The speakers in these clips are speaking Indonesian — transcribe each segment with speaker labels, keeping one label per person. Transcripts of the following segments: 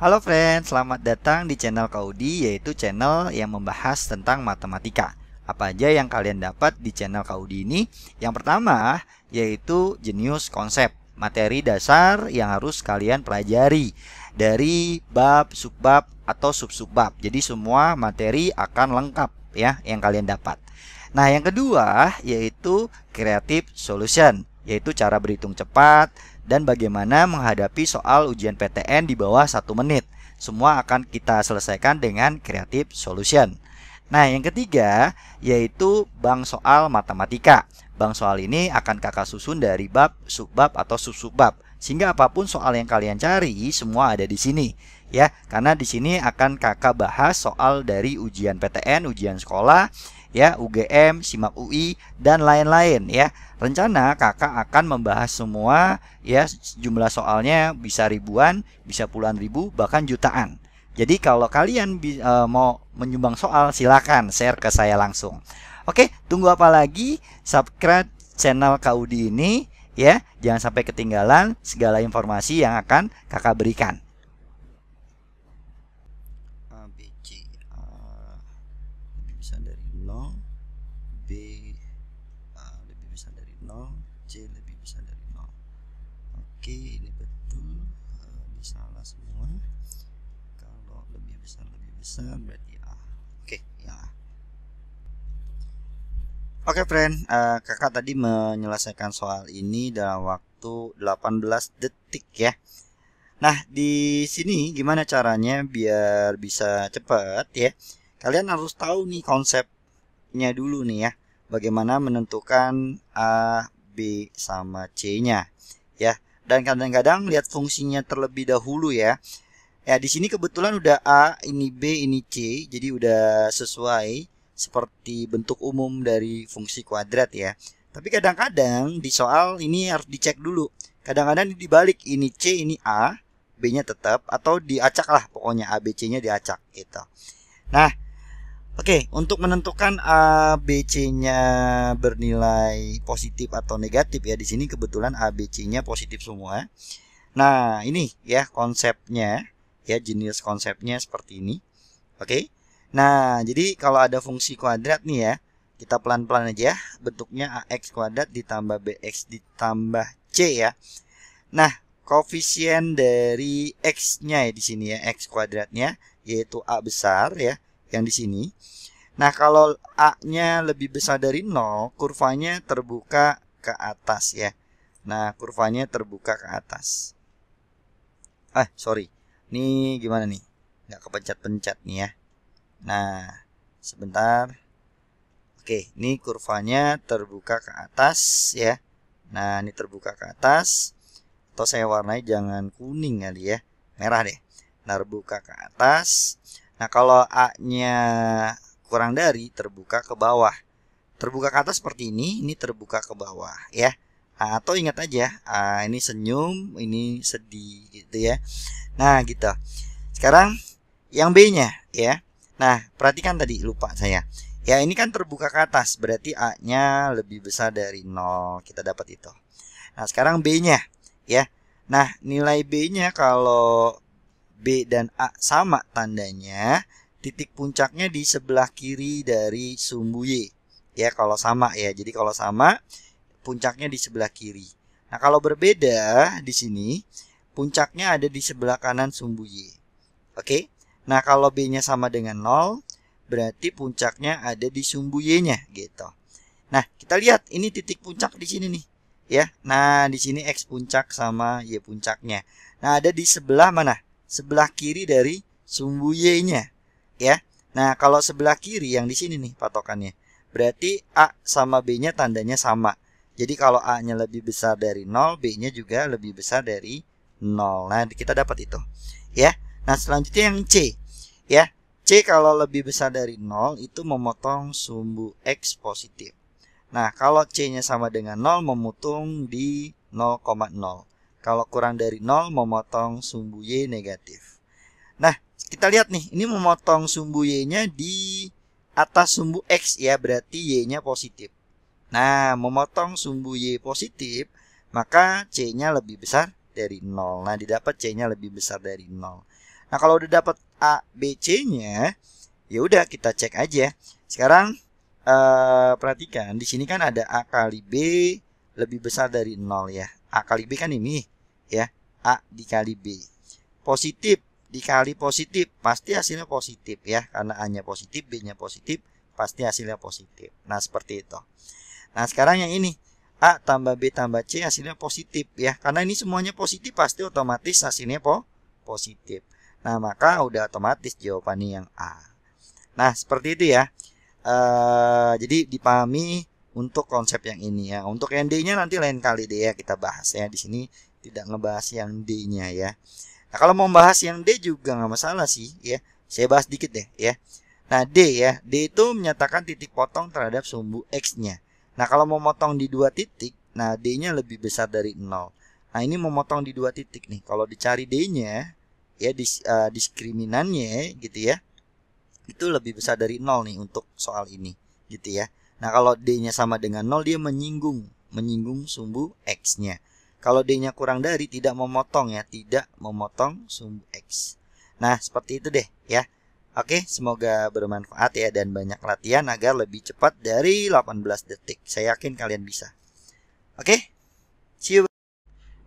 Speaker 1: Halo friend, selamat datang di channel Kaudi, yaitu channel yang membahas tentang matematika. Apa aja yang kalian dapat di channel Kaudi ini? Yang pertama, yaitu jenius konsep, materi dasar yang harus kalian pelajari dari bab, subbab, atau sub-subbab. Jadi semua materi akan lengkap ya yang kalian dapat. Nah, yang kedua yaitu creative solution, yaitu cara berhitung cepat dan bagaimana menghadapi soal ujian PTN di bawah 1 menit. Semua akan kita selesaikan dengan creative solution. Nah, yang ketiga yaitu bank soal matematika. Bank soal ini akan kakak susun dari bab, subbab, atau sub-subbab. Sehingga apapun soal yang kalian cari, semua ada di sini. Ya, karena di sini akan kakak bahas soal dari ujian PTN, ujian sekolah, ya, UGM, SIMAK UI, dan lain-lain ya. Rencana kakak akan membahas semua ya, jumlah soalnya bisa ribuan, bisa puluhan ribu, bahkan jutaan. Jadi kalau kalian mau menyumbang soal, silakan share ke saya langsung. Oke, tunggu apa lagi? Subscribe channel Kaudi ini ya. Jangan sampai ketinggalan segala informasi yang akan kakak berikan. A, B, C, A lebih besar dari 0, B lebih besar dari 0, C lebih besar dari 0. Oke, ini betul. Salah semua. Kalau lebih besar berarti A. Oke, ya. Oke friend, kakak tadi menyelesaikan soal ini dalam waktu 18 detik ya. Nah, di sini gimana caranya biar bisa cepat ya? Kalian harus tahu nih konsepnya dulu nih ya. Bagaimana menentukan A, B, sama C-nya ya. Dan kadang-kadang lihat fungsinya terlebih dahulu ya. Ya, di sini kebetulan udah A, ini B, ini C, jadi udah sesuai seperti bentuk umum dari fungsi kuadrat ya. Tapi kadang-kadang di soal ini harus dicek dulu. Kadang-kadang dibalik, ini C, ini A, B-nya tetap, atau diacak lah, pokoknya A, B, C-nya diacak gitu. Nah, oke, untuk menentukan A, B, C-nya bernilai positif atau negatif ya, di sini kebetulan A, B, C-nya positif semua. Nah, ini ya konsepnya, ya jenis konsepnya seperti ini. Oke. Nah, jadi kalau ada fungsi kuadrat nih ya, kita pelan-pelan aja. Bentuknya AX kuadrat ditambah BX ditambah C ya. Nah, koefisien dari X-nya ya di sini ya, X kuadratnya, yaitu A besar ya, yang di sini. Nah, kalau A-nya lebih besar dari 0, kurvanya terbuka ke atas ya. Nah, kurvanya terbuka ke atas. Sorry. Ini gimana nih? Nggak kepencet-pencet nih ya. Nah, sebentar. Oke, ini kurvanya terbuka ke atas ya. Nah, ini terbuka ke atas. Atau saya warnai jangan kuning kali ya. Merah deh. Terbuka ke atas. Nah, kalau A-nya kurang dari, terbuka ke bawah. Terbuka ke atas seperti ini terbuka ke bawah ya. Atau ingat aja, ini senyum, ini sedih gitu ya. Nah, gitu. Sekarang yang B-nya ya. Nah, perhatikan tadi lupa saya. Ya, ini kan terbuka ke atas, berarti A-nya lebih besar dari 0. Kita dapat itu. Nah, sekarang B-nya ya. Nah, nilai B-nya kalau B dan A sama tandanya, titik puncaknya di sebelah kiri dari sumbu Y. Ya, kalau sama ya. Jadi kalau sama, puncaknya di sebelah kiri. Nah, kalau berbeda di sini, puncaknya ada di sebelah kanan sumbu Y. Oke. Nah, kalau B-nya sama dengan 0, berarti puncaknya ada di sumbu Y-nya gitu. Nah, kita lihat ini titik puncak di sini nih, ya. Nah, di sini X puncak sama Y puncaknya. Nah, ada di sebelah mana? Sebelah kiri dari sumbu Y-nya, ya. Nah, kalau sebelah kiri yang di sini nih patokannya, berarti A sama B-nya tandanya sama. Jadi kalau A-nya lebih besar dari 0, B-nya juga lebih besar dari 0. Nah, kita dapat itu, ya. Nah, selanjutnya yang C, ya. C kalau lebih besar dari 0 itu memotong sumbu X positif. Nah, kalau C-nya sama dengan 0 memotong di 0,0. Kalau kurang dari 0 memotong sumbu Y negatif. Nah, kita lihat nih, ini memotong sumbu Y-nya di atas sumbu X ya, berarti Y-nya positif. Nah, memotong sumbu Y positif, maka C-nya lebih besar dari 0. Nah, didapat C-nya lebih besar dari 0. Nah, kalau udah dapat A, B, C-nya, ya udah kita cek aja. Sekarang perhatikan di sini kan ada A kali B lebih besar dari 0 ya. A kali B kan ini ya. A dikali B. Positif dikali positif pasti hasilnya positif ya. Karena A-nya positif, B-nya positif, pasti hasilnya positif. Nah, seperti itu. Nah, sekarang yang ini A tambah B tambah C hasilnya positif ya. Karena ini semuanya positif pasti otomatis hasilnya positif. Nah, maka udah otomatis jawabannya yang A. Nah, seperti itu ya. Jadi dipahami untuk konsep yang ini ya. Untuk yang D-nya nanti lain kali deh ya kita bahas ya. Di sini tidak ngebahas yang D-nya ya. Nah, kalau mau bahas yang D juga nggak masalah sih ya. Saya bahas dikit deh ya. Nah, D ya. D itu menyatakan titik potong terhadap sumbu X-nya. Nah, kalau mau motong di 2 titik, nah D-nya lebih besar dari 0. Nah, ini mau motong di 2 titik nih. Kalau dicari D-nya ya diskriminannya gitu ya. Itu lebih besar dari 0 nih untuk soal ini gitu ya. Nah, kalau D-nya sama dengan 0 dia menyinggung sumbu X-nya. Kalau D-nya kurang dari tidak memotong ya, tidak memotong sumbu X. Nah, seperti itu deh ya. Oke, semoga bermanfaat ya dan banyak latihan agar lebih cepat dari 18 detik. Saya yakin kalian bisa. Oke, see you.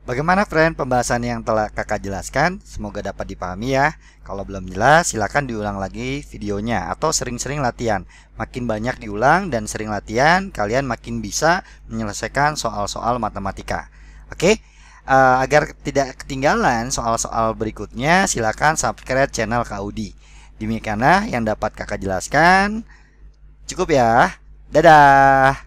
Speaker 1: Bagaimana friend pembahasan yang telah kakak jelaskan? Semoga dapat dipahami ya. Kalau belum jelas silakan diulang lagi videonya atau sering-sering latihan. Makin banyak diulang dan sering latihan, kalian makin bisa menyelesaikan soal-soal matematika. Oke, agar tidak ketinggalan soal-soal berikutnya, silakan subscribe channel Kak Udi. Demikianlah yang dapat kakak jelaskan. Cukup ya. Dadah.